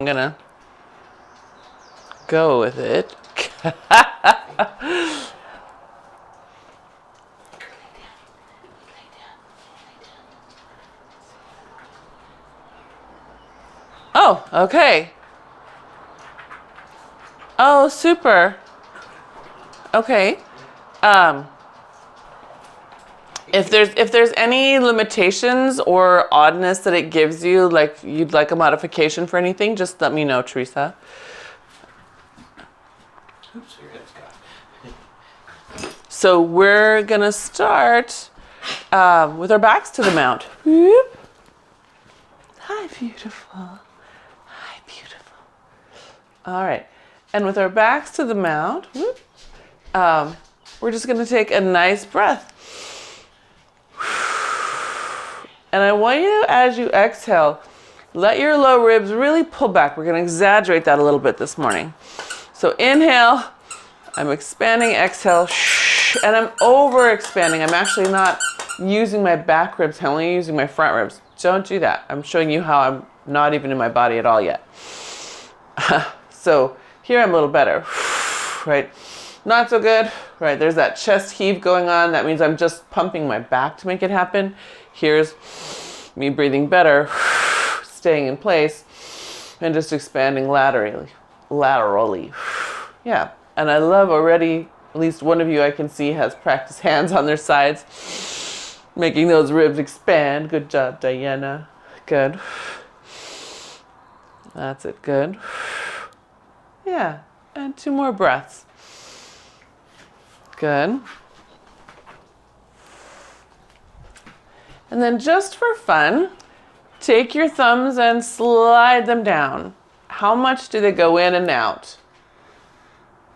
I'm gonna go with it. Oh, okay. Oh, super. Okay. Um, if there's any limitations or oddness that it gives you, like you'd like a modification for anything, just let me know, Teresa. Oops, your head's gone. So we're gonna start with our backs to the mount. Whoop. Hi, beautiful. Hi, beautiful. All right, and with our backs to the mount, whoop, we're just gonna take a nice breath. And I want you, as you exhale, let your low ribs really pull back. We're gonna exaggerate that a little bit this morning. So inhale, I'm expanding, exhale, and I'm over expanding. I'm actually not using my back ribs, I'm only using my front ribs. Don't do that. I'm showing you how I'm not even in my body at all yet. So here I'm a little better, right? Not so good, right? There's that chest heave going on. That means I'm just pumping my back to make it happen. Here's me breathing better, staying in place, and just expanding laterally. Yeah, and I love already, at least one of you I can see has practiced hands on their sides, making those ribs expand. Good job, Diana. Good. That's it, good. Yeah, and 2 more breaths. Good. And then just for fun, take your thumbs and slide them down. How much do they go in and out?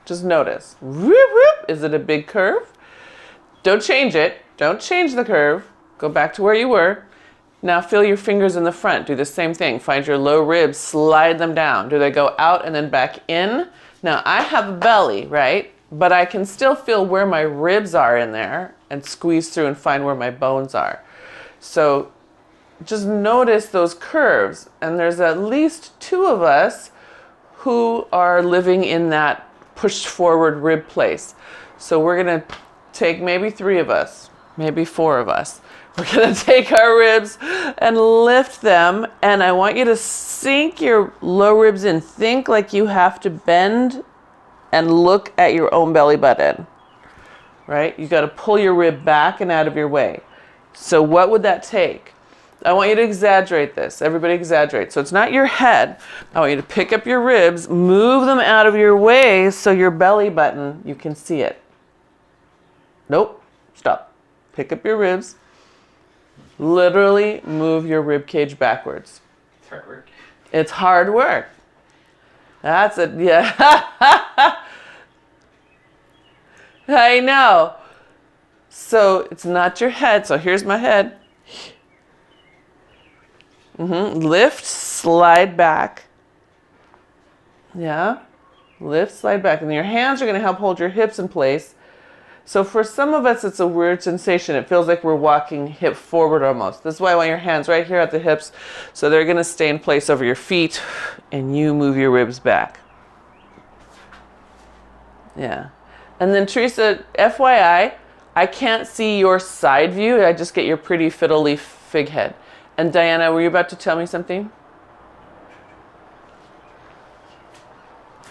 Just notice. Whoop, whoop. Is it a big curve? Don't change it. Don't change the curve. Go back to where you were. Now feel your fingers in the front. Do the same thing. Find your low ribs, slide them down. Do they go out and then back in? Now I have a belly, right? But I can still feel where my ribs are in there and squeeze through and find where my bones are. So just notice those curves. And there's at least 2 of us who are living in that pushed forward rib place. So we're gonna take maybe 3 of us, maybe 4 of us. We're gonna take our ribs and lift them. And I want you to sink your low ribs in. Think like you have to bend and look at your own belly button, right? You gotta pull your rib back and out of your way. So what would that take? I want you to exaggerate this. Everybody exaggerate. So it's not your head. I want you to pick up your ribs, move them out of your way so your belly button, you can see it. Nope, stop. Pick up your ribs. Literally move your rib cage backwards. It's hard work. It's hard work. That's it, yeah. I know. So it's not your head. So here's my head. Lift, slide back. Yeah. Lift, slide back. And your hands are going to help hold your hips in place. So for some of us, it's a weird sensation. It feels like we're walking hip forward almost. This is why I want your hands right here at the hips. So they're going to stay in place over your feet. And you move your ribs back. Yeah. And then Teresa, FYI, I can't see your side view. I just get your pretty fiddly fig head. And Diana, were you about to tell me something?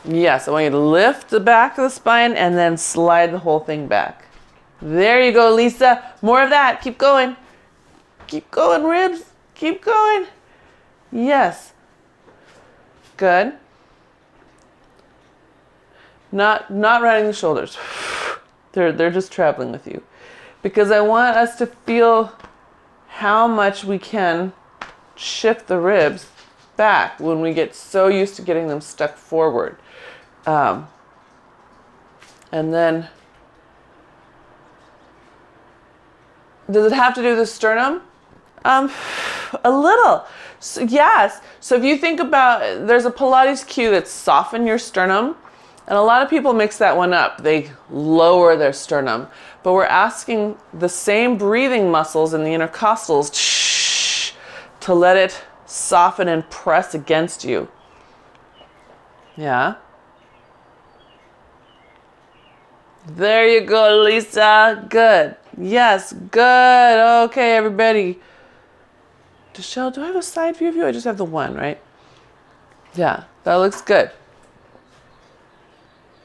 Yes, I want you to lift the back of the spine and then slide the whole thing back. There you go, Lisa. More of that. Keep going. Keep going, ribs. Keep going. Yes. Good. Not running the shoulders. They're just traveling with you. Because I want us to feel how much we can shift the ribs back when we get so used to getting them stuck forward. And then, does it have to do with the sternum? A little. So, yes. So if you think about, there's a Pilates cue that's soften your sternum. And a lot of people mix that one up. They lower their sternum. But we're asking the same breathing muscles in the intercostals to let it soften and press against you. Yeah. There you go, Lisa. Good. Yes, good. Okay, everybody. Deshelle, do I have a side view of you? I just have the one, right? Yeah, that looks good.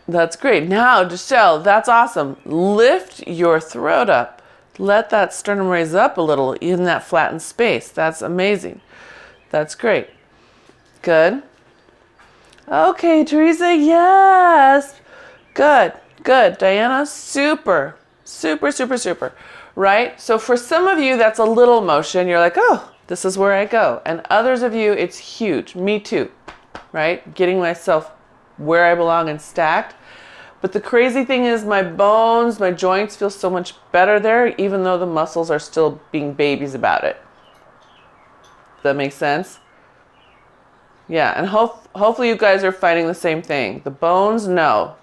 That's great. Now, Deshelle, that's awesome. Lift your throat up. Let that sternum raise up a little in that flattened space. That's amazing. That's great. Good. Okay, Teresa, yes. Good, good. Diana, super, super, super, super. Right? So for some of you, that's a little motion. You're like, oh, this is where I go. And others of you, it's huge. Me too. Right? Getting myself where I belong and stacked. But the crazy thing is my bones, my joints feel so much better there, even though the muscles are still being babies about it. Does that make sense? Yeah, and hopefully you guys are finding the same thing. The bones, no.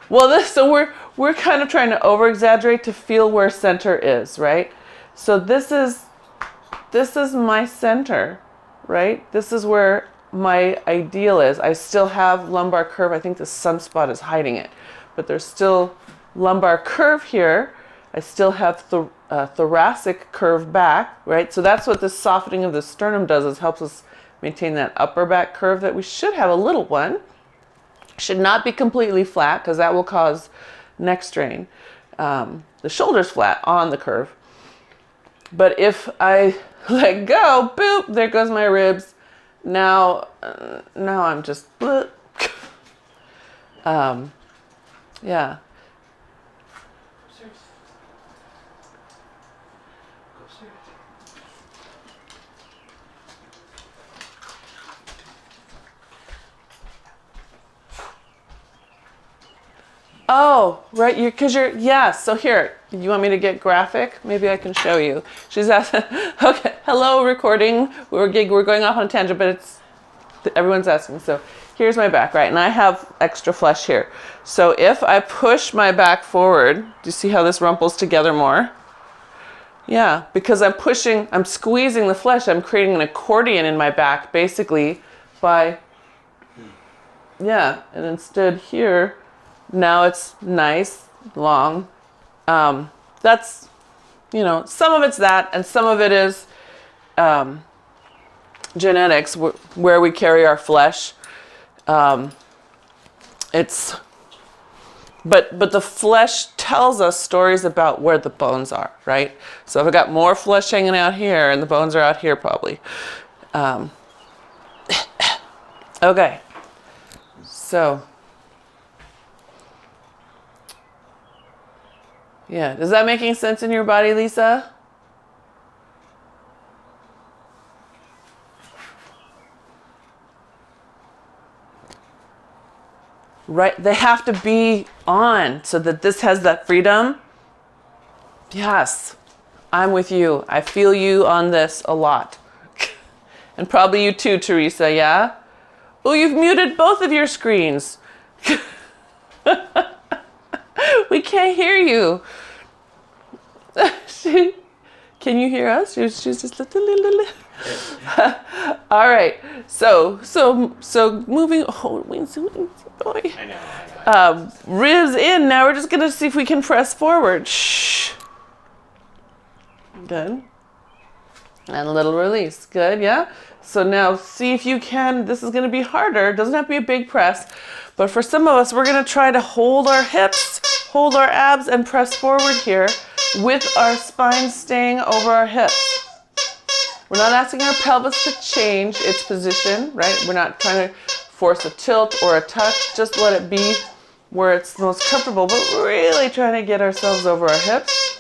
Well, so we're kind of trying to over exaggerate to feel where center is, right? So this is my center, right? This is where my ideal is. I still have lumbar curve. I think the sunspot is hiding it, but there's still lumbar curve here. I still have the thoracic curve back, right? So that's what the softening of the sternum does, is helps us maintain that upper back curve that we should have a little one. Should not be completely flat because that will cause neck strain. The shoulder's flat on the curve. But if I let go, boop, there goes my ribs. Now I'm just, yeah. Oh, right, yes, so here, you want me to get graphic? Maybe I can show you. She's asking, okay, hello, recording. We're going off on a tangent, but everyone's asking. So here's my back, right? And I have extra flesh here. So if I push my back forward, do you see how this rumples together more? Yeah, because I'm squeezing the flesh. I'm creating an accordion in my back, basically, by, yeah, and instead here, now it's nice, long. That's, some of it's that, and some of it is genetics, where we carry our flesh. But the flesh tells us stories about where the bones are, right? So if I got more flesh hanging out here, and the bones are out here probably. Okay, so. Yeah, is that making sense in your body, Lisa? Right, they have to be on so that this has that freedom. Yes, I'm with you. I feel you on this a lot. And probably you too, Teresa, yeah? Oh, you've muted both of your screens. We can't hear you. Can you hear us? She's just all right. So moving. Oh, boy. I know. Ribs in. Now we're just gonna see if we can press forward. Shh. Good. And a little release. Good. Yeah. So now see if you can. This is gonna be harder. It doesn't have to be a big press, but for some of us, we're gonna try to hold our hips, hold our abs, and press forward here, with our spine staying over our hips. We're not asking our pelvis to change its position, right? We're not trying to force a tilt or a touch. Just let it be where it's most comfortable, but really trying to get ourselves over our hips.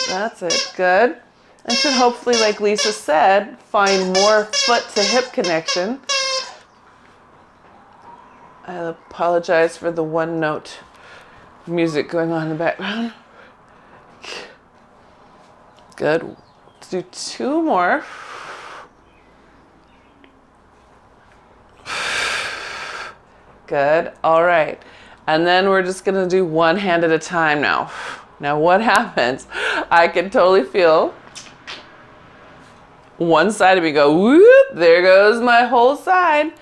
That's it. Good. And should hopefully, like Lisa said, find more foot to hip connection. I apologize for the one note music going on in the background. Good. Let's do two more. Good. All right. And then we're just going to do one hand at a time now. Now what happens? I can totally feel one side of me go, whoop, there goes my whole side.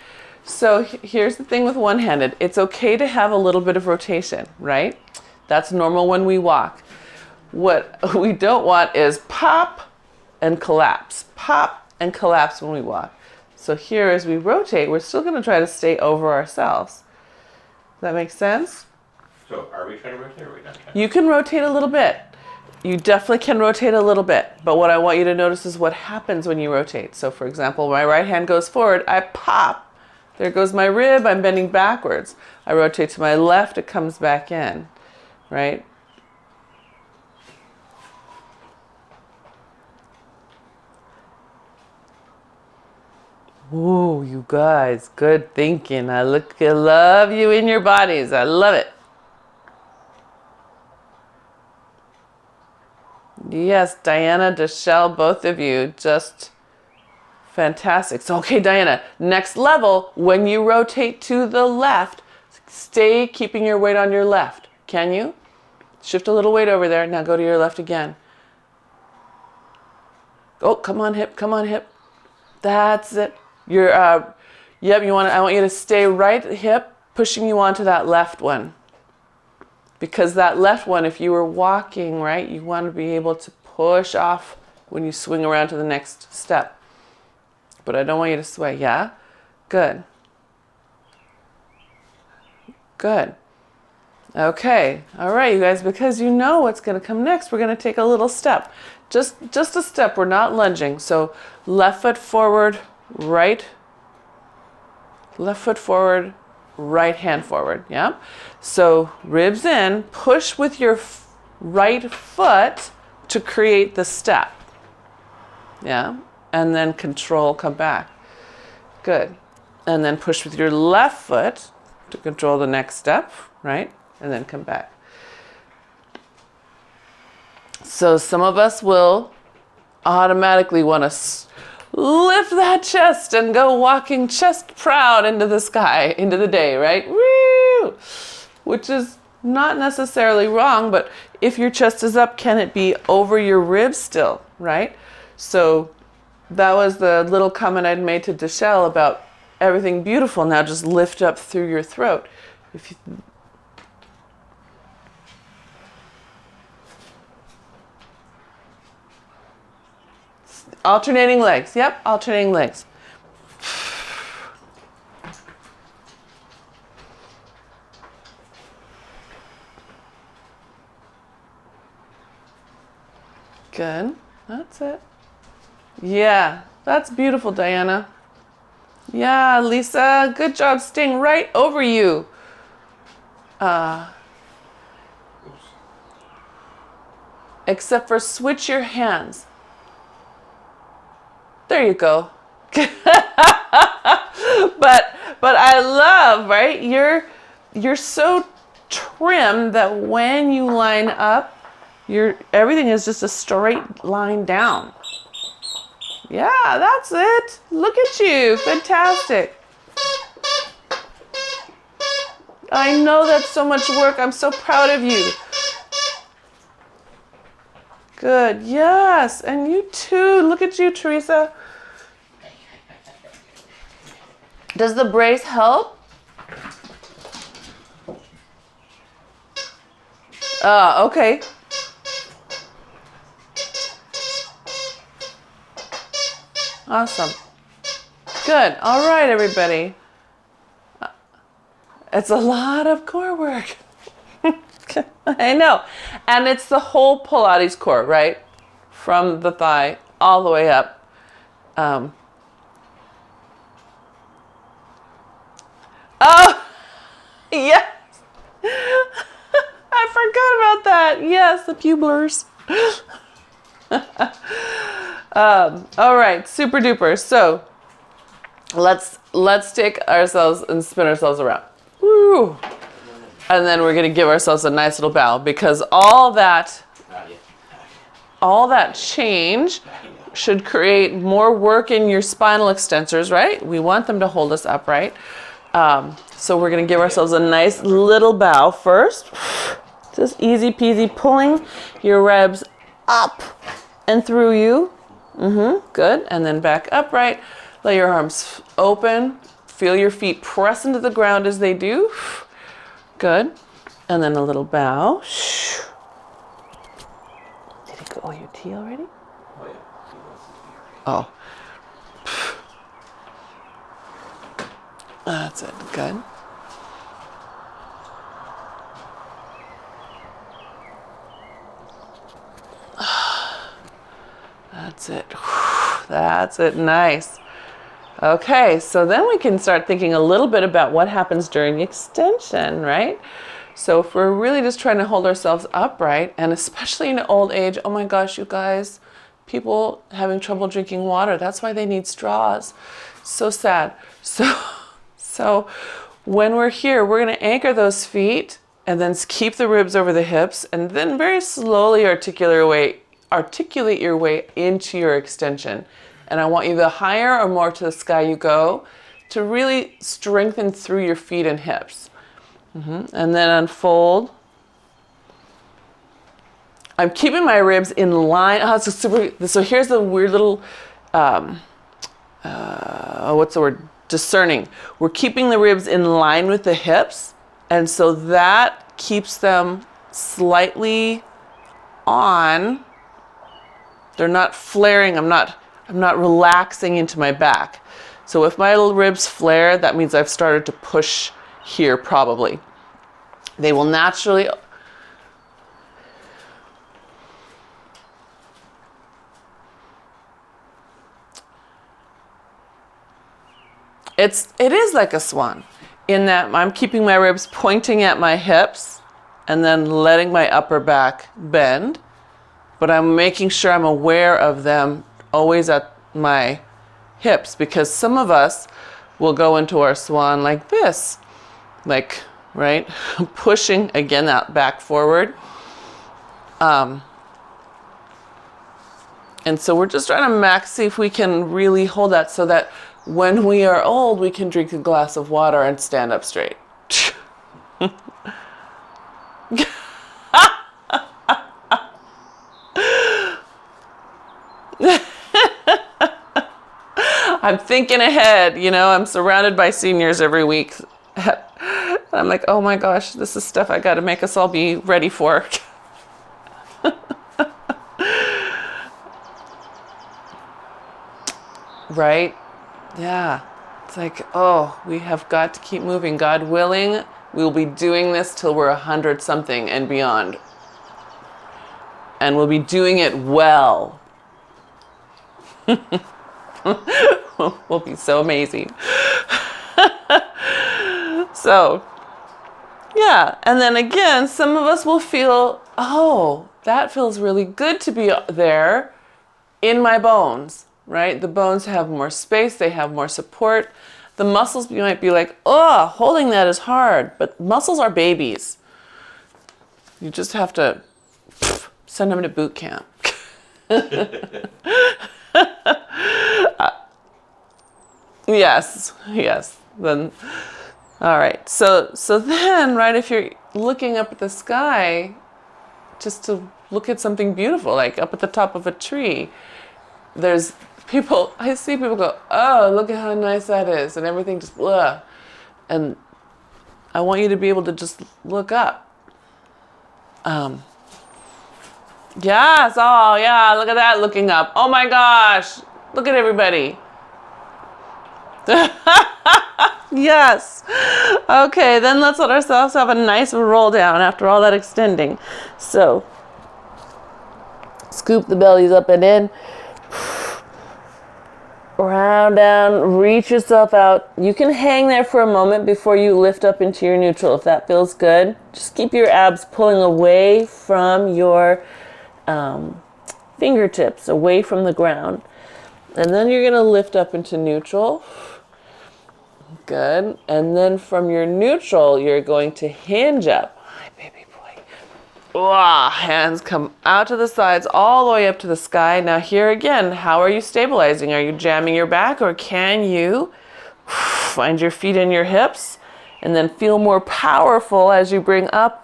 So here's the thing with one-handed. It's okay to have a little bit of rotation, right? That's normal when we walk. What we don't want is pop and collapse. Pop and collapse when we walk. So here as we rotate, we're still going to try to stay over ourselves. Does that make sense? So are we trying to rotate or are we not trying? You can rotate a little bit. You definitely can rotate a little bit. But what I want you to notice is what happens when you rotate. So for example, my right hand goes forward, I pop. There goes my rib, I'm bending backwards. I rotate to my left, it comes back in, right? Ooh, you guys, good thinking. I love you in your bodies. I love it. Yes, Diana, Deshelle, both of you, just fantastic. So, okay, Diana, next level, when you rotate to the left, stay keeping your weight on your left. Can you? Shift a little weight over there. Now go to your left again. Oh, come on, hip, come on, hip. That's it. You're, yep, I want you to stay right hip, pushing you onto that left one. Because that left one, if you were walking, right, you want to be able to push off when you swing around to the next step. But I don't want you to sway. Yeah? Good. Good. Okay. All right, you guys, because you know what's going to come next, we're going to take a little step. Just a step. We're not lunging. So left foot forward, right. Left foot forward, right hand forward. Yeah? So ribs in, push with your right foot to create the step. Yeah? And then control, come back. Good. And then push with your left foot to control the next step, right? And then come back. So some of us will automatically want to lift that chest and go walking chest proud into the sky, into the day, right? Woo! Which is not necessarily wrong, but if your chest is up, can it be over your ribs still, right? So that was the little comment I'd made to Deshelle about everything beautiful. Now just lift up through your throat. If you, alternating legs. Yep, alternating legs. Good. That's it. Yeah, that's beautiful, Diana. Yeah, Lisa, good job staying right over you. Except for switch your hands. There you go. but I love, right? You're so trim that when you line up, everything is just a straight line down. Yeah, that's it. Look at you. Fantastic. I know that's so much work. I'm so proud of you. Good. Yes. And you too. Look at you, Teresa. Does the brace help? Okay. Awesome. Good. All right, everybody. It's a lot of core work. I know. And it's the whole Pilates core, right? From the thigh all the way up. Oh, yes. I forgot about that. Yes, the pubulars. All right, super duper. So let's take ourselves and spin ourselves around. Woo. And then we're gonna give ourselves a nice little bow because all that change should create more work in your spinal extensors, right? We want them to hold us upright. So we're gonna give ourselves a nice little bow first. Just easy peasy, pulling your ribs up and through you. Good. And then back upright. Let your arms open. Feel your feet press into the ground as they do. Good. And then a little bow. Did he go OUT already? Oh, yeah. He wants it to be right. Oh. That's it. Good. That's it. That's it. Nice. Okay, so then we can start thinking a little bit about what happens during extension, right? So if we're really just trying to hold ourselves upright, and especially in old age, oh my gosh, you guys, people having trouble drinking water, that's why they need straws. So sad. So when we're here, we're going to anchor those feet and then keep the ribs over the hips, and then very slowly articulate your way into your extension. And I want you, the higher or more to the sky you go, to really strengthen through your feet and hips. And then unfold. I'm keeping my ribs in line. Oh, so here's the weird little, what's the word? Discerning. We're keeping the ribs in line with the hips. And so that keeps them slightly on. They're not flaring. I'm not relaxing into my back. So if my little ribs flare, that means I've started to push here probably. They will naturally... It is like a swan in that I'm keeping my ribs pointing at my hips and then letting my upper back bend. But I'm making sure I'm aware of them always at my hips, because some of us will go into our swan like this, like, right? Pushing, again, that back forward. And so we're just trying to see if we can really hold that so that when we are old, we can drink a glass of water and stand up straight. I'm thinking ahead, I'm surrounded by seniors every week. I'm like, oh my gosh, this is stuff I got to make us all be ready for. Right? Yeah. It's like, oh, we have got to keep moving. God willing, we'll be doing this till we're 100 something and beyond. And we'll be doing it well. Will be so amazing. So, yeah. And then again, some of us will feel, oh, that feels really good to be there in my bones, right? The bones have more space. They have more support. The muscles, you might be like, oh, holding that is hard. But muscles are babies. You just have to send them to boot camp. Yes. Then, all right. So then, right, if you're looking up at the sky, just to look at something beautiful, like up at the top of a tree, I see people go, oh, look at how nice that is, and everything just blah. And I want you to be able to just look up. Yes. Oh, yeah. Look at that looking up. Oh my gosh. Look at everybody. Yes. Okay, then let's let ourselves have a nice roll down after all that extending. So, scoop the bellies up and in. Round down, reach yourself out. You can hang there for a moment before you lift up into your neutral if that feels good. Just keep your abs pulling away from your fingertips, away from the ground. And then you're going to lift up into neutral. Good. And then from your neutral, you're going to hinge up. Hi, baby boy. Wow. Hands come out to the sides, all the way up to the sky. Now here again, how are you stabilizing? Are you jamming your back, or can you find your feet in your hips and then feel more powerful as you bring up?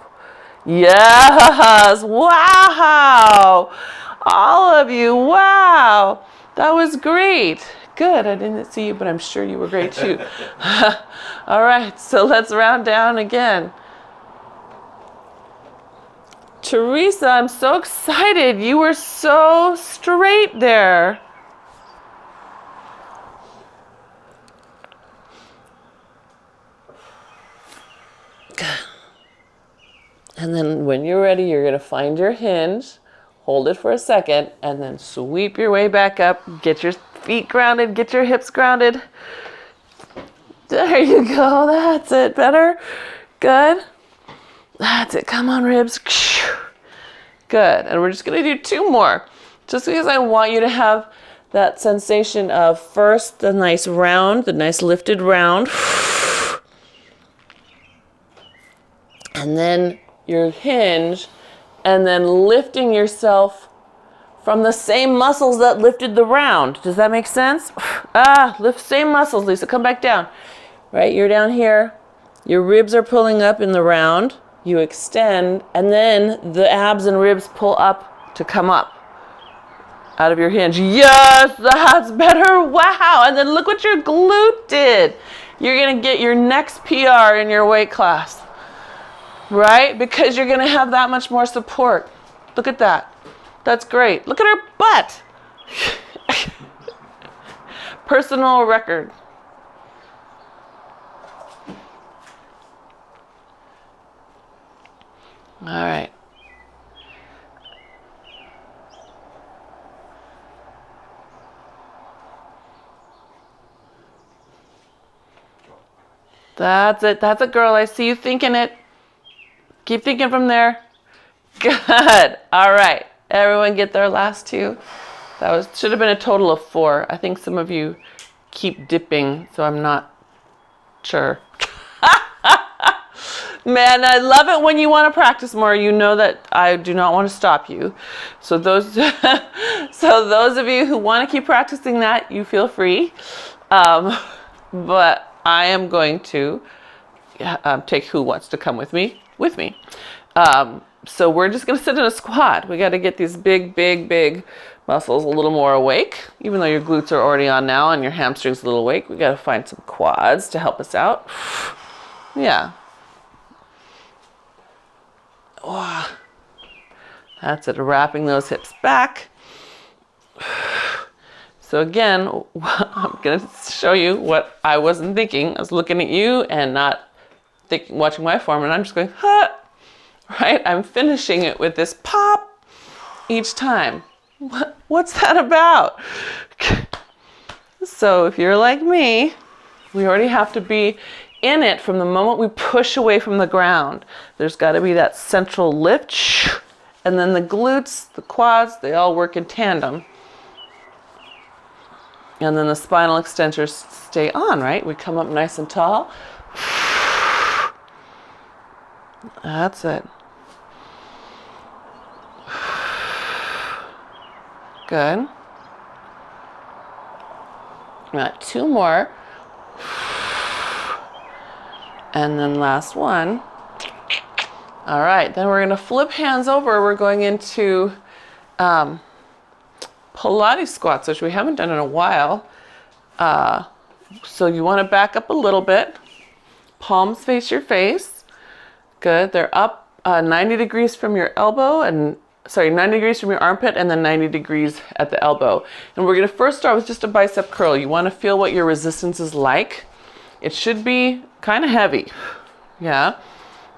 Yes. Wow. All of you. Wow. That was great. Good. I didn't see you, but I'm sure you were great too. All right, so let's round down again. Teresa, I'm so excited. You were so straight there. And then when you're ready, you're going to find your hinge, hold it for a second, and then sweep your way back up. Get your feet grounded, get your hips grounded. There you go. That's it. Better? Good. That's it. Come on, ribs. Good. And we're just going to do 2 more. Just because I want you to have that sensation of first the nice round, the nice lifted round. And then your hinge, and then lifting yourself from the same muscles that lifted the round. Does that make sense? Lift same muscles, Lisa. Come back down. Right, you're down here. Your ribs are pulling up in the round. You extend, and then the abs and ribs pull up to come up out of your hinge. Yes, that's better. Wow. And then look what your glute did. You're going to get your next PR in your weight class. Right? Because you're going to have that much more support. Look at that. That's great. Look at her butt. Personal record. All right. That's it. That's it, girl. I see you thinking it. Keep thinking from there. Good. All right. Everyone get their last 2. That should have been a total of 4. I think some of you keep dipping, so I'm not sure. Man, I love it when you want to practice more. You know that I do not want to stop you. So those of you who want to keep practicing that, you feel free. But I am going to take who wants to come with me. So we're just going to sit in a squat. We got to get these big muscles a little more awake. Even though your glutes are already on now and your hamstrings a little awake, we got to find some quads to help us out. Yeah. Wow. That's it. Wrapping those hips back. So again, I'm going to show you what I wasn't thinking. I was looking at you and not watching my form, and I'm just going, huh. Right? I'm finishing it with this pop each time. What's that about? So if you're like me, we already have to be in it from the moment we push away from the ground. There's got to be that central lift, and then the glutes, the quads, they all work in tandem. And then the spinal extensors stay on, right? We come up nice and tall. That's it. Good. Got 2 more. And then last one. All right, then we're going to flip hands over. We're going into Pilates squats, which we haven't done in a while. So you want to back up a little bit. Palms face your face. Good. They're up 90 degrees from your elbow, 90 degrees from your armpit, and then 90 degrees at the elbow. And we're going to first start with just a bicep curl. You want to feel what your resistance is like. It should be kind of heavy. Yeah.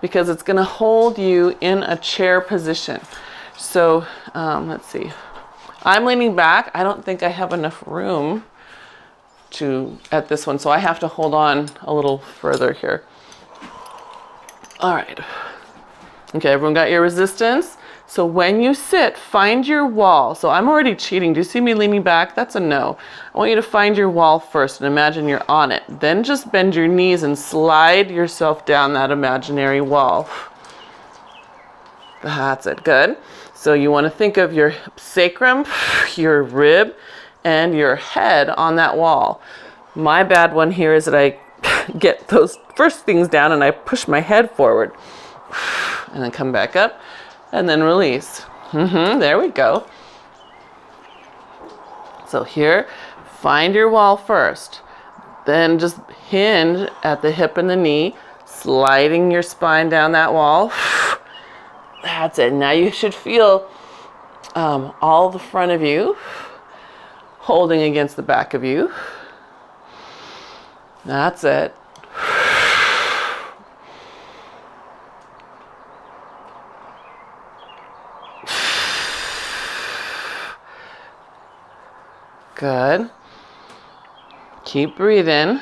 Because it's going to hold you in a chair position. So let's see. I'm leaning back. I don't think I have enough room at this one, so I have to hold on a little further here. All right. Okay, everyone got your resistance? So when you sit, find your wall. So I'm already cheating. Do you see me leaning back? That's a no. I want you to find your wall first and imagine you're on it. Then just bend your knees and slide yourself down that imaginary wall. That's it. Good. So you want to think of your sacrum, your rib, and your head on that wall. My bad one here is that I get those first things down and I push my head forward. And then come back up and then release. There we go. So here, find your wall first. Then just hinge at the hip and the knee, sliding your spine down that wall. That's it. Now you should feel all the front of you holding against the back of you. That's it. Good. Keep breathing.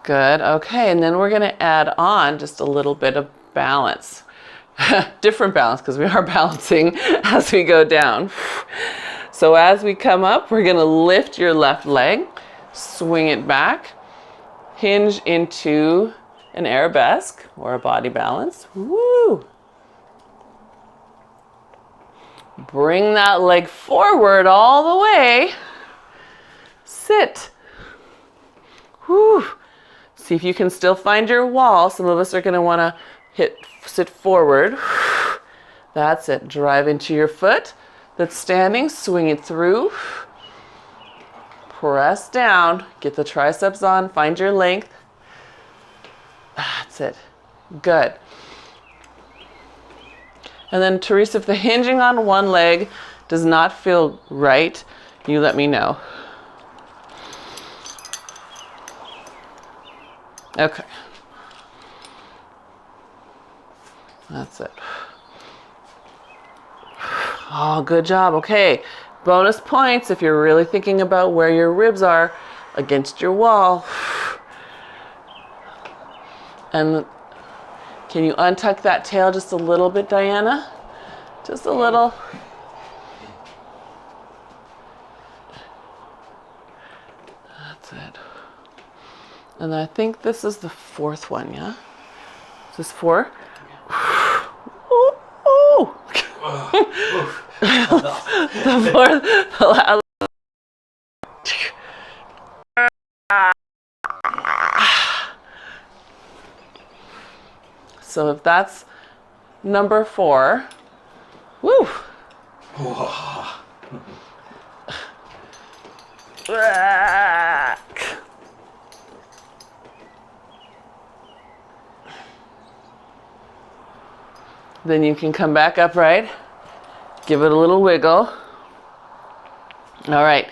Good. Okay, and then we're going to add on just a little bit of balance. Different balance, because we are balancing as we go down. So as we come up, we're going to lift your left leg, swing it back, hinge into an arabesque or a body balance. Woo! Bring that leg forward all the way. Sit. Woo! See if you can still find your wall. Some of us are going to want to sit forward. That's it. Drive into your foot that's standing. Swing it through. Press down. Get the triceps on. Find your length. That's it. Good. And then, Teresa, if the hinging on one leg does not feel right, you let me know. Okay. That's it. Oh, good job. Okay. Bonus points if you're really thinking about where your ribs are against your wall. And can you untuck that tail just a little bit, Diana? Just a little. That's it. And I think this is the fourth one, yeah? Is this 4? Ooh, ooh. The fourth, the last. So if that's number 4, woo. Then you can come back upright, give it a little wiggle. All right,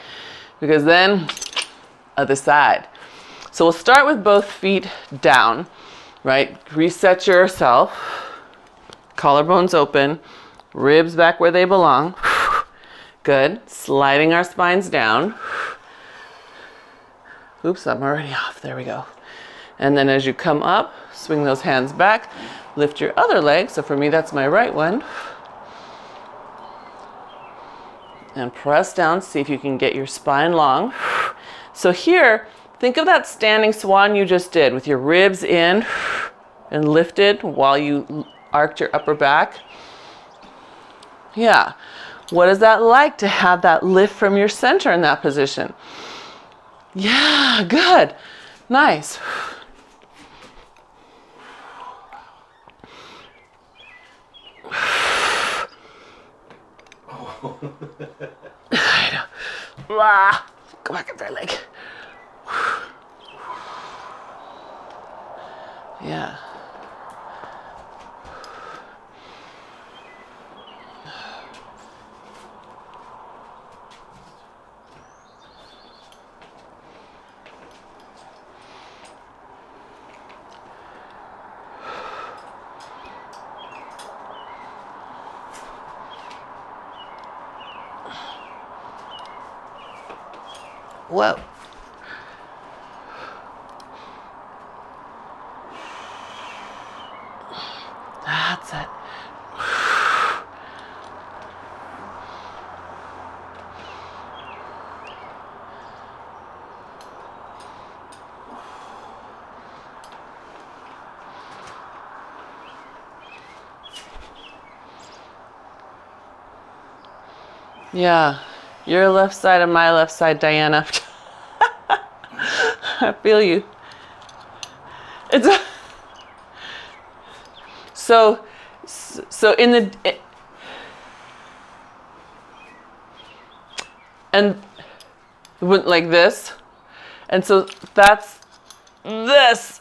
because then other side. So we'll start with both feet down, right? Reset yourself, collarbones open, ribs back where they belong. Good, sliding our spines down. Oops, I'm already off, there we go. And then as you come up, swing those hands back, lift your other leg. So for me, that's my right one. And press down, see if you can get your spine long. So here, think of that standing swan you just did with your ribs in and lifted while you arched your upper back. Yeah, what is that like to have that lift from your center in that position? Yeah, good, nice. I know. Go back up there, leg. Yeah. Whoa. That's it. Yeah, your left side and my left side, Diana. I feel you. It's so in the and it went like this, and so that's this,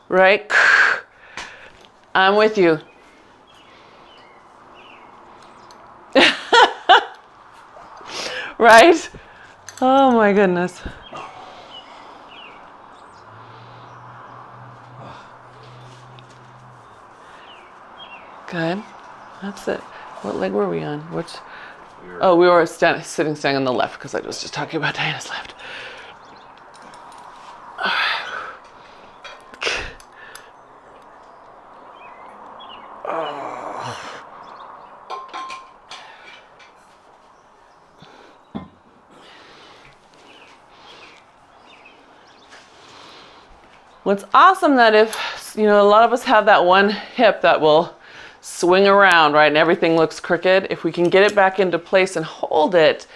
right? I'm with you. Right? Oh my goodness. Good. That's it. What leg were we on? Which? We were sitting on the left because I was just talking about Diana's left. What's awesome that if, a lot of us have that one hip that will swing around, right, and everything looks crooked. If we can get it back into place and hold it,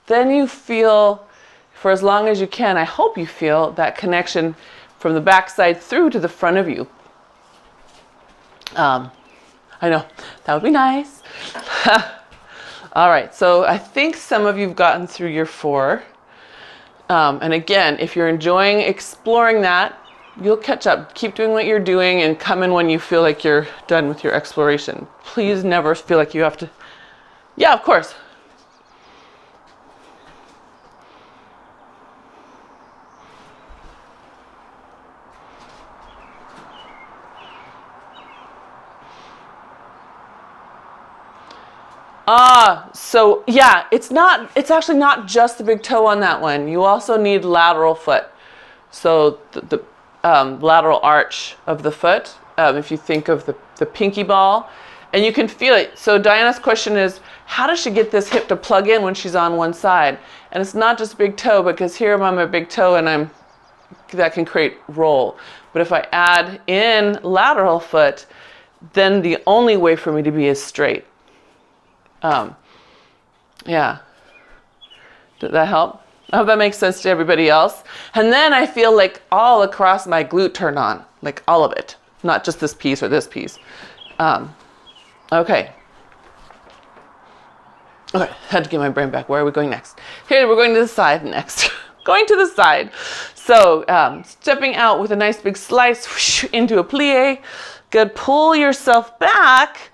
then you feel, for as long as you can, I hope you feel that connection from the backside through to the front of you. I know, that would be nice. All right, so I think some of you have gotten through your 4. And again, if you're enjoying exploring that, you'll catch up. Keep doing what you're doing and come in when you feel like you're done with your exploration. Please never feel like you have to. Yeah, of course. So yeah, it's actually not just the big toe on that one. You also need lateral foot. So the lateral arch of the foot, if you think of the pinky ball, and you can feel it. So Diana's question is, how does she get this hip to plug in when she's on one side? And it's not just big toe, because here I'm on my big toe and that can create roll. But if I add in lateral foot, then the only way for me to be is straight. Yeah. Did that help? I hope that makes sense to everybody else. And then I feel like all across my glute turn on, like all of it, not just this piece or this piece. Okay. Okay, had to get my brain back. Where are we going next? Here, we're going to the side next. Going to the side. So stepping out with a nice big slice whoosh, into a plie. Good. Pull yourself back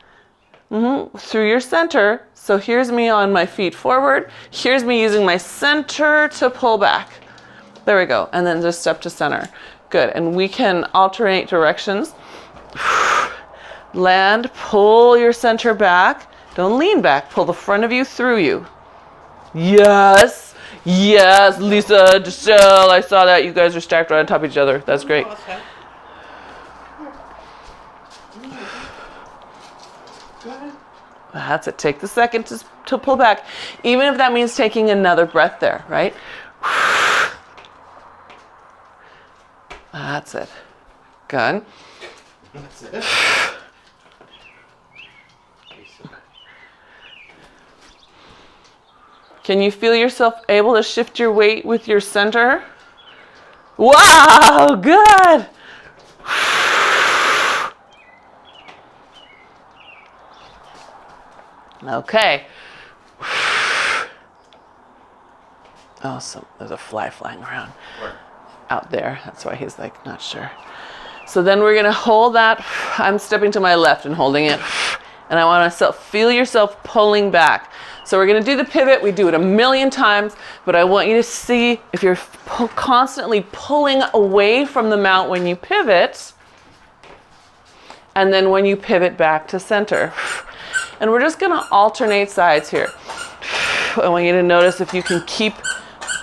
through your center. So here's me on my feet forward. Here's me using my center to pull back. There we go. And then just step to center. Good. And we can alternate directions. Land, pull your center back. Don't lean back. Pull the front of you through you. Yes. Yes, Lisa, Michelle, I saw that. You guys are stacked right on top of each other. That's great. That's it. Take the second to pull back, even if that means taking another breath there, right? That's it. Good. That's it. Can you feel yourself able to shift your weight with your center? Wow, good. Okay. Oh, there's a fly flying around. Where? Out there. That's why he's like not sure. So then we're gonna hold that. I'm stepping to my left and holding it. And I want to feel yourself pulling back. So we're gonna do the pivot. We do it 1,000,000 times, but I want you to see if you're constantly pulling away from the mount when you pivot, and then when you pivot back to center. And we're just gonna alternate sides here. I want you to notice if you can keep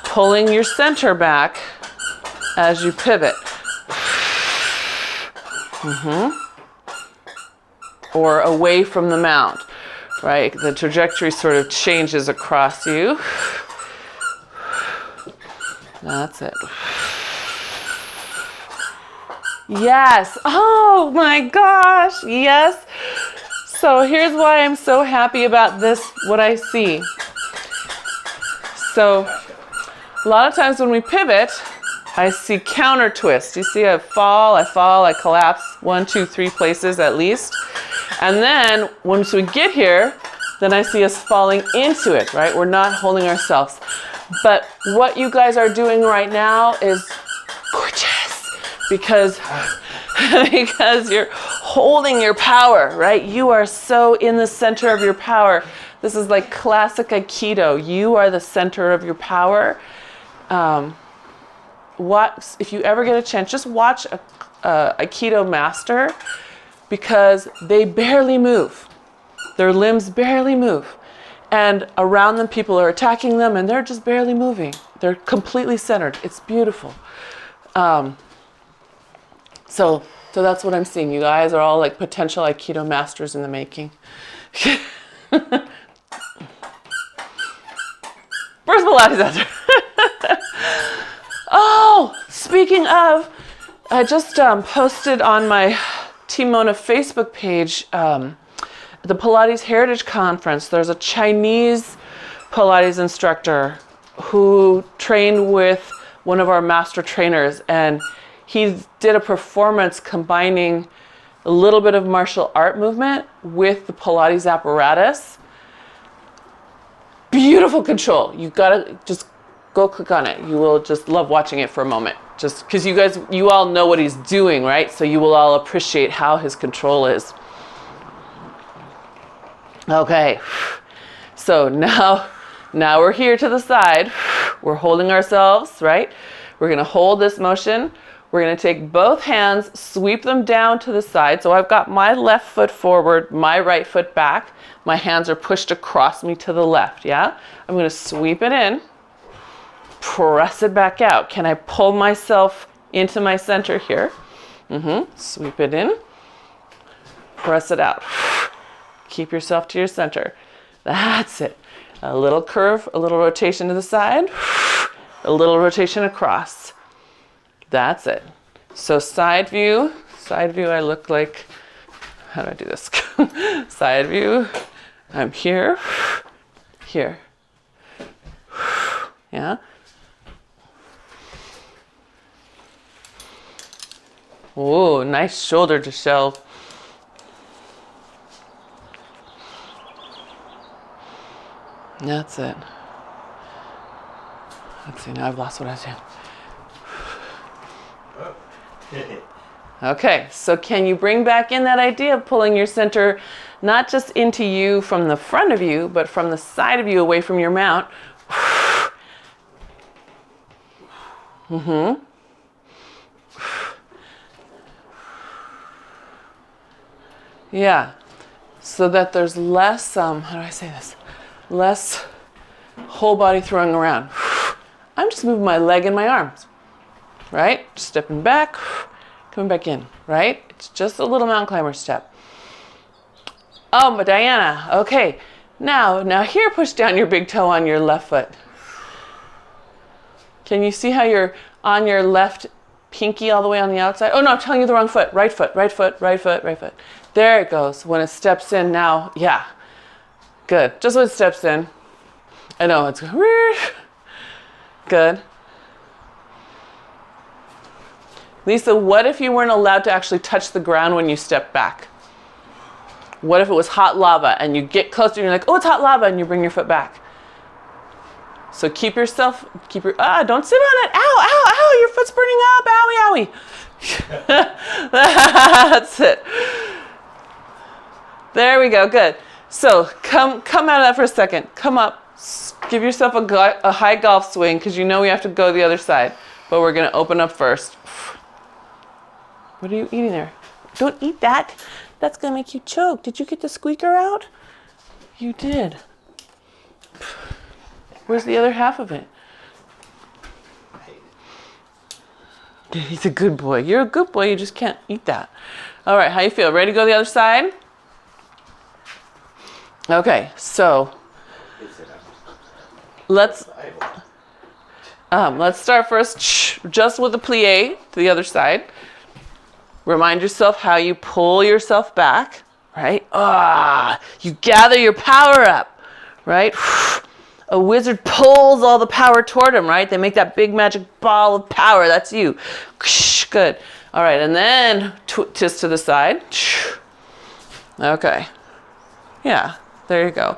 pulling your center back as you pivot. Or away from the mount, right? The trajectory sort of changes across you. That's it. Yes. Oh my gosh. Yes. So here's why I'm so happy about this, what I see. So a lot of times when we pivot, I see counter twist. You see I fall, I collapse 1, 2, 3 places at least. And then once we get here, then I see us falling into it, right? We're not holding ourselves. But what you guys are doing right now is gorgeous because you're holding your power, right? You are so in the center of your power. This is like classic Aikido. You are the center of your power. If you ever get a chance, just watch a Aikido master because they barely move. Their limbs barely move. And around them, people are attacking them and they're just barely moving. They're completely centered. It's beautiful. So that's what I'm seeing. You guys are all like potential Aikido masters in the making. Where's Pilates out there? Oh, speaking of, I just posted on my Team Mona Facebook page the Pilates Heritage Conference. There's a Chinese Pilates instructor who trained with one of our master trainers, and he did a performance combining a little bit of martial art movement with the Pilates apparatus. Beautiful control. You gotta just go click on it. You will just love watching it for a moment. Just because you all know what he's doing, right? So you will all appreciate how his control is. Okay, so now we're here to the side. We're holding ourselves, right? We're gonna hold this motion. We're gonna take both hands, sweep them down to the side. So I've got my left foot forward, my right foot back. My hands are pushed across me to the left, yeah? I'm gonna sweep it in, press it back out. Can I pull myself into my center here? Sweep it in, press it out. Keep yourself to your center. That's it. A little curve, a little rotation to the side, a little rotation across. That's it. So side view, I look like, how do I do this? Side view, I'm here, here. Yeah. Oh, nice shoulder to shelf. That's it. Let's see, now I've lost what I was doing. Okay, so can you bring back in that idea of pulling your center not just into you from the front of you, but from the side of you away from your mount? Yeah, so that there's less, how do I say this? Less whole body throwing around. I'm just moving my leg and my arms, right? Stepping back, coming back in, right? It's just a little mountain climber step. Oh, but Diana, okay. Now here, push down your big toe on your left foot. Can you see how you're on your left pinky all the way on the outside? Oh no, I'm telling you the wrong foot. Right foot, right foot, right foot, right foot. There it goes. When it steps in now, yeah. Good. Just when it steps in. I know it's good. Lisa, what if you weren't allowed to actually touch the ground when you step back? What if it was hot lava and you get closer and you're like, oh, it's hot lava, and you bring your foot back? So don't sit on it. Ow, your foot's burning up. Owie. That's it. There we go, good. So come out of that for a second. Come up, give yourself a high golf swing because you know we have to go the other side. But we're gonna open up first. What are you eating there? Don't eat that. That's gonna make you choke. Did you get the squeaker out? You did. Where's the other half of it? He's a good boy. You're a good boy, you just can't eat that. All right, how you feel? Ready to go the other side? Okay, so let's start first just with the plie to the other side. Remind yourself how you pull yourself back, right? You gather your power up, right? a wizard pulls all the power toward him, right? They make that big magic ball of power. That's you. Good. All right, and then twist to the side. Okay. Yeah, there you go.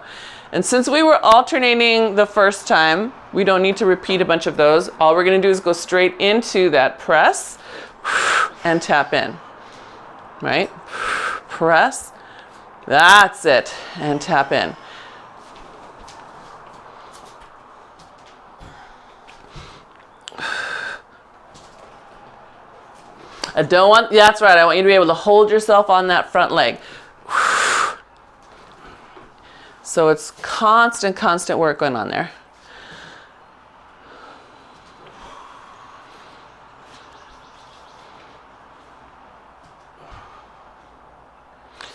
And since we were alternating the first time, we don't need to repeat a bunch of those. All we're going to do is go straight into that press and tap in, right? Press. That's it. And tap in. That's right, I want you to be able to hold yourself on that front leg. So it's constant work going on there.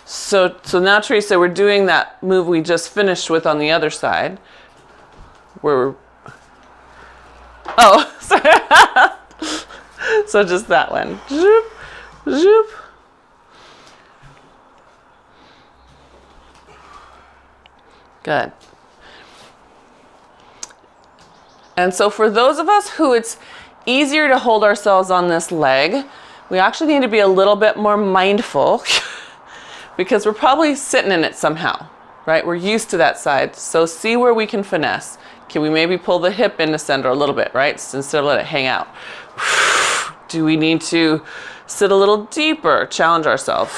So now, Teresa, we're doing that move we just finished with on the other side. Sorry. So just that one. Zoop, zoop. Good. And so for those of us who it's easier to hold ourselves on this leg, we actually need to be a little bit more mindful because we're probably sitting in it somehow, right? We're used to that side. So see where we can finesse. Can we maybe pull the hip into center a little bit, right? So instead of let it hang out. Do we need to sit a little deeper, challenge ourselves?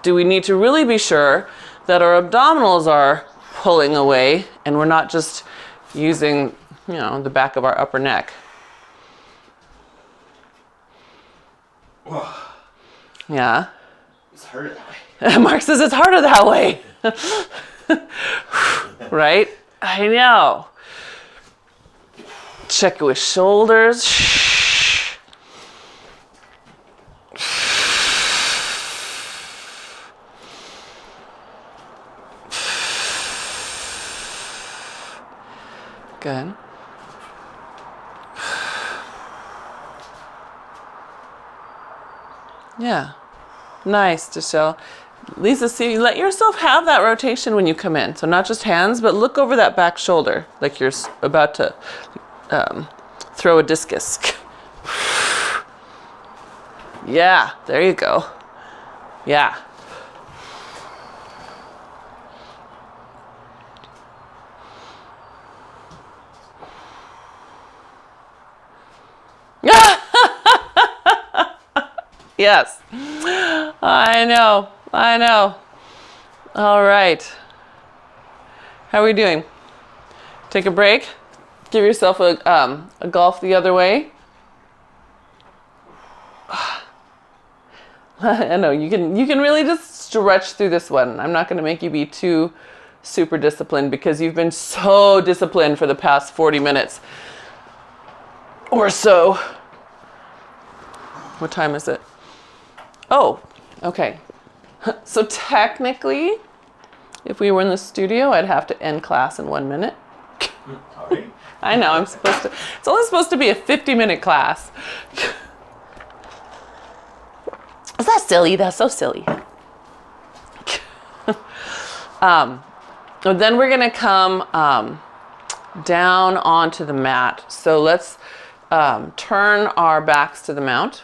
Do we need to really be sure that our abdominals are pulling away and we're not just using, the back of our upper neck? Whoa. Yeah. It's harder that way. Mark says it's harder that way. Right? I know. Check it with shoulders. Good. Yeah. Nice, Deshelle. Lisa, see, let yourself have that rotation when you come in. So not just hands, but look over that back shoulder like you're about to throw a discus. Yeah, there you go. Yeah. Yes. I know. All right. How are we doing? Take a break. Give yourself a golf the other way. I know you can really just stretch through this one. I'm not going to make you be too super disciplined because you've been so disciplined for the past 40 minutes or so. What time is it? Oh, okay. So technically, if we were in the studio, I'd have to end class in 1 minute. Sorry. I know, it's only supposed to be a 50-minute class. Is that silly? That's so silly. Then we're gonna come down onto the mat. So let's turn our backs to the mount.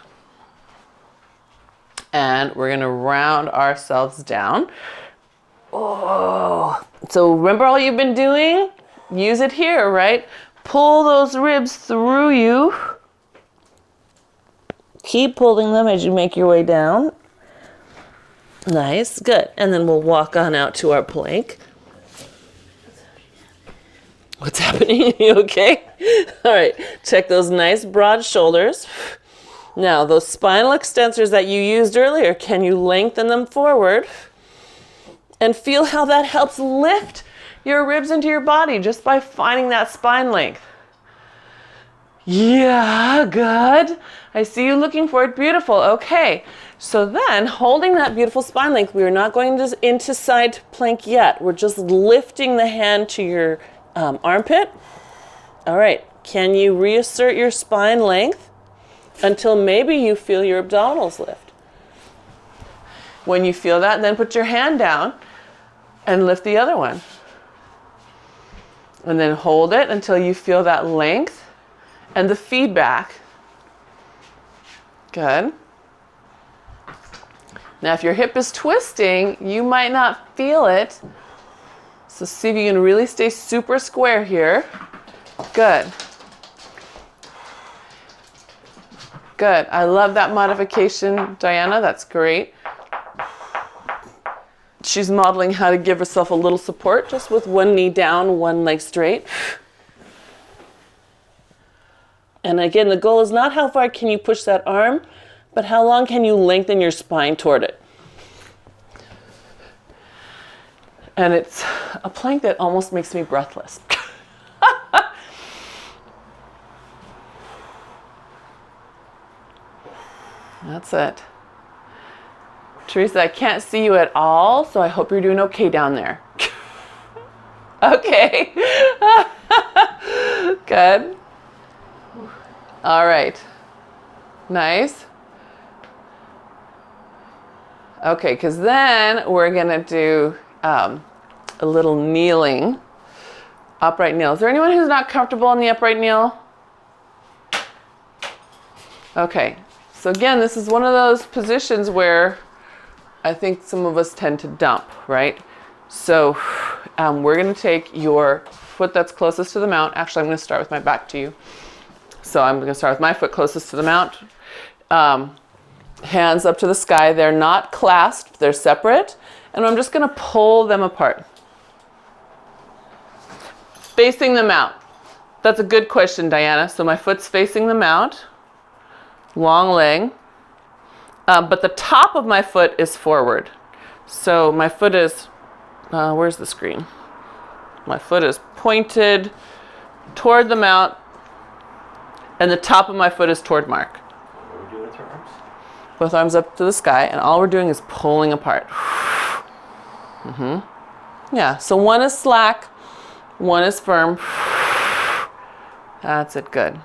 And we're gonna round ourselves down. Oh, so remember all you've been doing? Use it here, right? Pull those ribs through you. Keep pulling them as you make your way down. Nice, good. And then we'll walk on out to our plank. What's happening? You okay? All right, check those nice broad shoulders. Now, those spinal extensors that you used earlier, can you lengthen them forward? And feel how that helps lift your ribs into your body just by finding that spine length. Yeah, good. I see you looking for it. Beautiful. Okay. So then, holding that beautiful spine length, we are not going into side plank yet. We're just lifting the hand to your armpit. All right. Can you reassert your spine length until maybe you feel your abdominals lift? When you feel that, then put your hand down and lift the other one. And then hold it until you feel that length and the feedback. Good. Now, if your hip is twisting, you might not feel it. So see if you can really stay super square here. Good. Good. I love that modification, Diana. That's great. She's modeling how to give herself a little support, just with one knee down, one leg straight. And again, the goal is not how far can you push that arm, but how long can you lengthen your spine toward it. And it's a plank that almost makes me breathless. That's it. Teresa, I can't see you at all, so I hope you're doing okay down there. Okay. Good. All right. Nice. Okay, because then we're going to do a little kneeling, upright kneel. Is there anyone who's not comfortable in the upright kneel? Okay. So again, this is one of those positions where I think some of us tend to dump, right? So we're going to take your foot that's closest to the mount. Actually, I'm going to start with my back to you. So I'm going to start with my foot closest to the mount. Hands up to the sky. They're not clasped. They're separate. And I'm just going to pull them apart. Facing the mount. That's a good question, Diana. So my foot's facing the mount. Long leg. But the top of my foot is forward. So my foot is, where's the screen? My foot is pointed toward the mount, and the top of my foot is toward Mark. What are we doing with your arms? Both arms up to the sky, and all we're doing is pulling apart. Yeah, so one is slack, one is firm. That's it, good.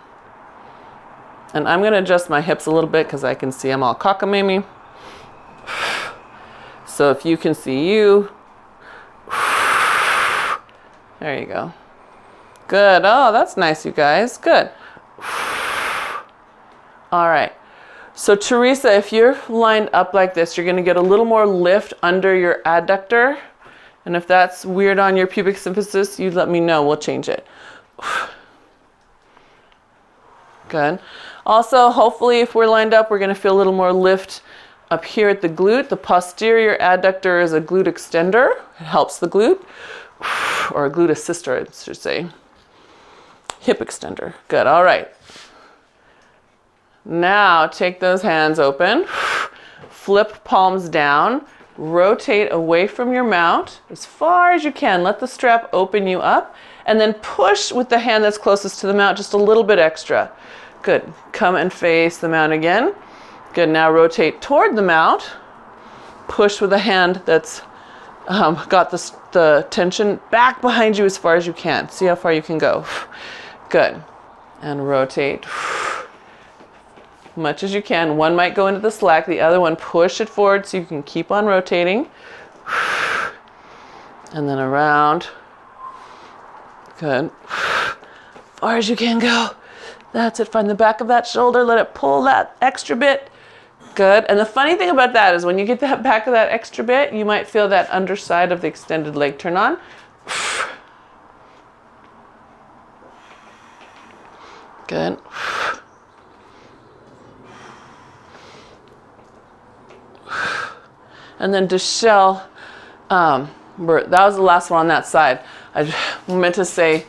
And I'm going to adjust my hips a little bit because I can see I'm all cockamamie. So if you can see you. There you go. Good. Oh, that's nice, you guys. Good. All right. So Teresa, if you're lined up like this, you're going to get a little more lift under your adductor. And if that's weird on your pubic symphysis, you let me know. We'll change it. Good. Also, hopefully, if we're lined up, we're going to feel a little more lift up here at the glute. The posterior adductor is a glute extender. It helps the glute, or a glute assister, I should say. Hip extender. Good. All right. Now, take those hands open. Flip palms down. Rotate away from your mount as far as you can. Let the strap open you up. And then push with the hand that's closest to the mount just a little bit extra. Good. Come and face the mount again. Good. Now rotate toward the mount. Push with the hand that's got the tension back behind you as far as you can. See how far you can go. Good. And rotate. Much as you can. One might go into the slack. The other one, push it forward so you can keep on rotating. And then around. Good. Far as you can go. That's it. Find the back of that shoulder. Let it pull that extra bit. Good. And the funny thing about that is when you get that back of that extra bit, you might feel that underside of the extended leg turn on. Good. And then to shell, that was the last one on that side. I meant to say,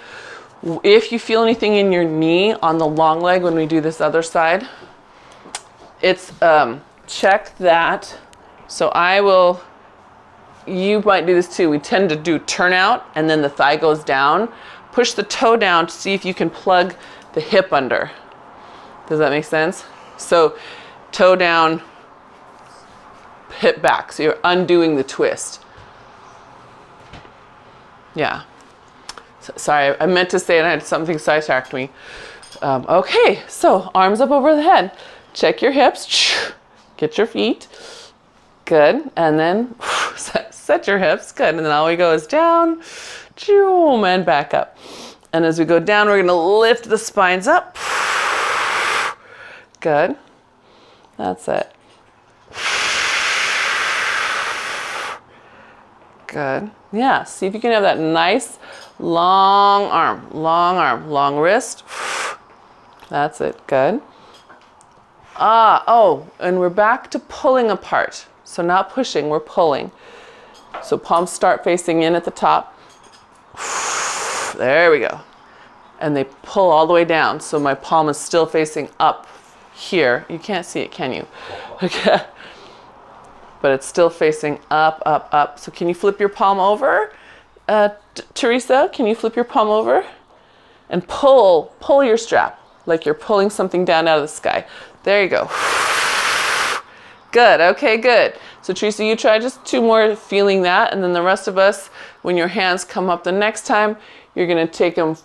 if you feel anything in your knee on the long leg when we do this other side, it's check that. So you might do this too. We tend to do turnout and then the thigh goes down. Push the toe down to see if you can plug the hip under. Does that make sense? So toe down, hip back. So you're undoing the twist. Yeah. Sorry, I meant to say it. I had something sidetracked me. Okay, so arms up over the head. Check your hips. Get your feet. Good. And then set your hips. Good. And then all we go is down, And back up. And as we go down, we're going to lift the spines up. Good. That's it. Good. Yeah, see if you can have that nice long arm, long wrist. That's it. Good. Oh, and we're back to pulling apart. So not pushing, we're pulling. So palms start facing in at the top. There we go. And they pull all the way down. So my palm is still facing up here. You can't see it, can you? Okay. But it's still facing up, up, up. So can you flip your palm over? Teresa, can you flip your palm over? And pull your strap like you're pulling something down out of the sky. There you go. Good, okay, good. So Teresa, you try just 2 more feeling that, and then the rest of us, when your hands come up the next time, you're gonna take them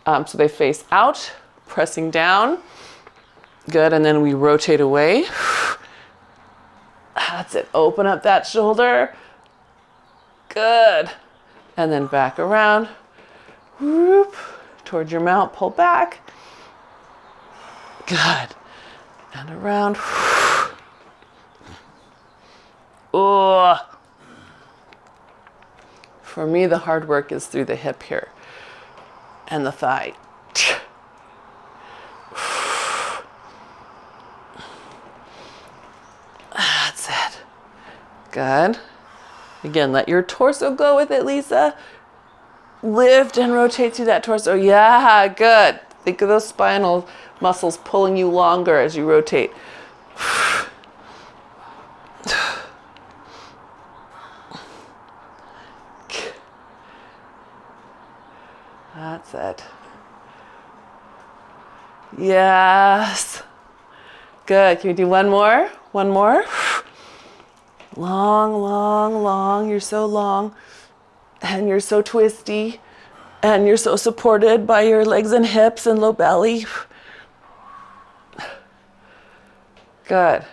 so they face out, pressing down. Good, and then we rotate away. That's it, open up that shoulder. Good. And then back around. Whoop. Towards your mount, pull back. Good. And around. Oh. For me, the hard work is through the hip here and the thigh. That's it. Good. Again, let your torso go with it, Lisa. Lift and rotate through that torso. Yeah, good. Think of those spinal muscles pulling you longer as you rotate. That's it. Yes. Good. Can we do one more? One more. Long, long, long. You're so long. And you're so twisty. And you're so supported by your legs and hips and low belly. Good.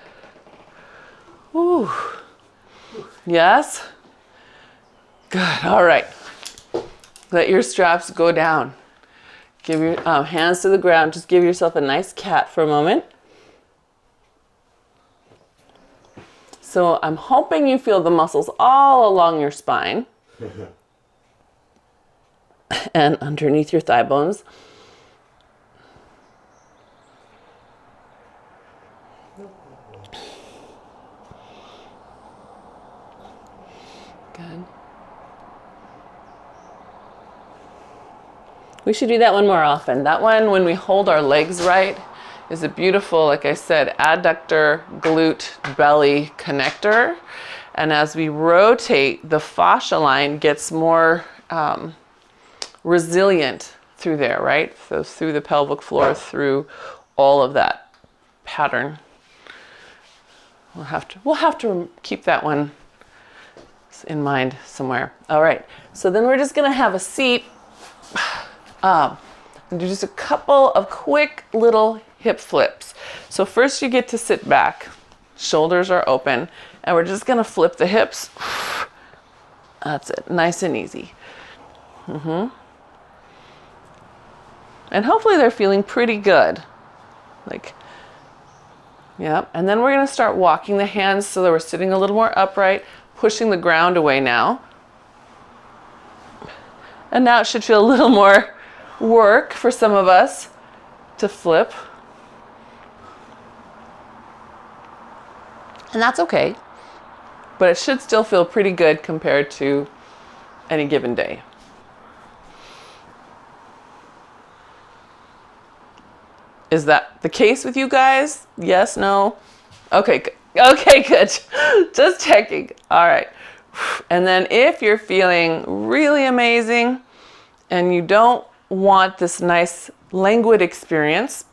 Ooh. Yes? Good. All right. Let your straps go down. Give your hands to the ground. Just give yourself a nice cat for a moment. So I'm hoping you feel the muscles all along your spine and underneath your thigh bones. Good. We should do that one more often. That one, when we hold our legs right, is a beautiful, like I said, adductor, glute, belly connector. And as we rotate, the fascia line gets more resilient through there, right? So through the pelvic floor, through all of that pattern. We'll have to keep that one in mind somewhere. All right, so then we're just gonna have a seat and do just a couple of quick little hip flips. So first you get to sit back, shoulders are open, and we're just gonna flip the hips. That's it, nice and easy. And hopefully they're feeling pretty good. Like, yeah, and then we're gonna start walking the hands so that we're sitting a little more upright, pushing the ground away now. And now it should feel a little more work for some of us to flip. And that's okay, but it should still feel pretty good compared to any given day. Is that the case with you guys? Yes, no? Okay, good. Okay, good. Just checking. All right. And then if you're feeling really amazing and you don't want this nice languid experience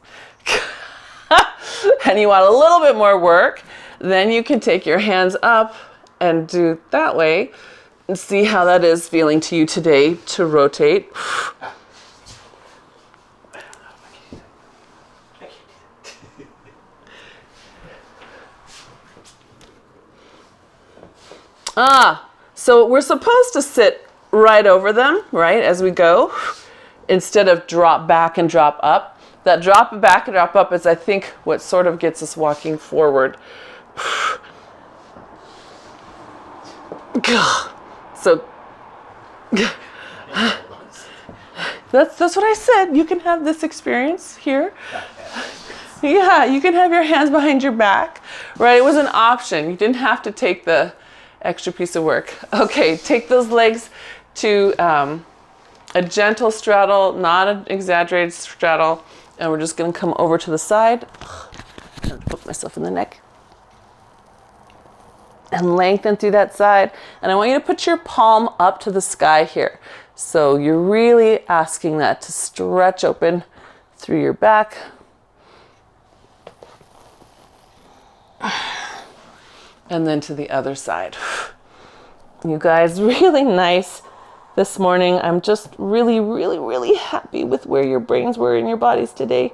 and you want a little bit more work, then you can take your hands up and do it that way and see how that is feeling to you today to rotate. So we're supposed to sit right over them, right, as we go, instead of drop back and drop up. That drop back and drop up is, I think, what sort of gets us walking forward. So that's what I said. You can have this experience here. Yeah, you can have your hands behind your back, right? It was an option. You didn't have to take the extra piece of work. Okay, take those legs to a gentle straddle, not an exaggerated straddle, and we're just gonna come over to the side. I'm gonna put myself in the neck. And lengthen through that side. And I want you to put your palm up to the sky here. So you're really asking that to stretch open through your back. And then to the other side. You guys, really nice this morning. I'm just really, really, really happy with where your brains were in your bodies today.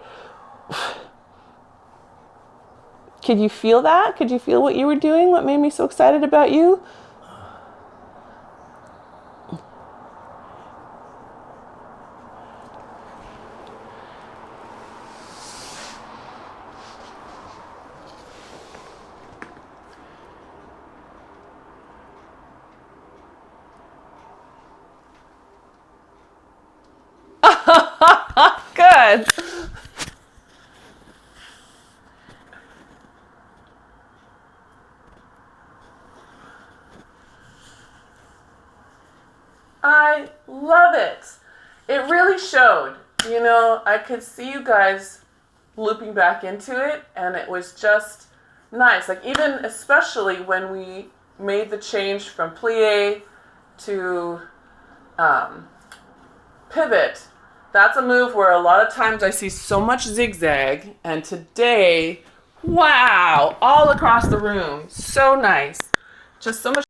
Could you feel that? Could you feel what you were doing? What made me so excited about you? Good. I love it. It really showed. You know, I could see you guys looping back into it, and it was just nice. Like, even especially when we made the change from plie to pivot. That's a move where a lot of times I see so much zigzag, and today, wow, all across the room. So nice. Just so much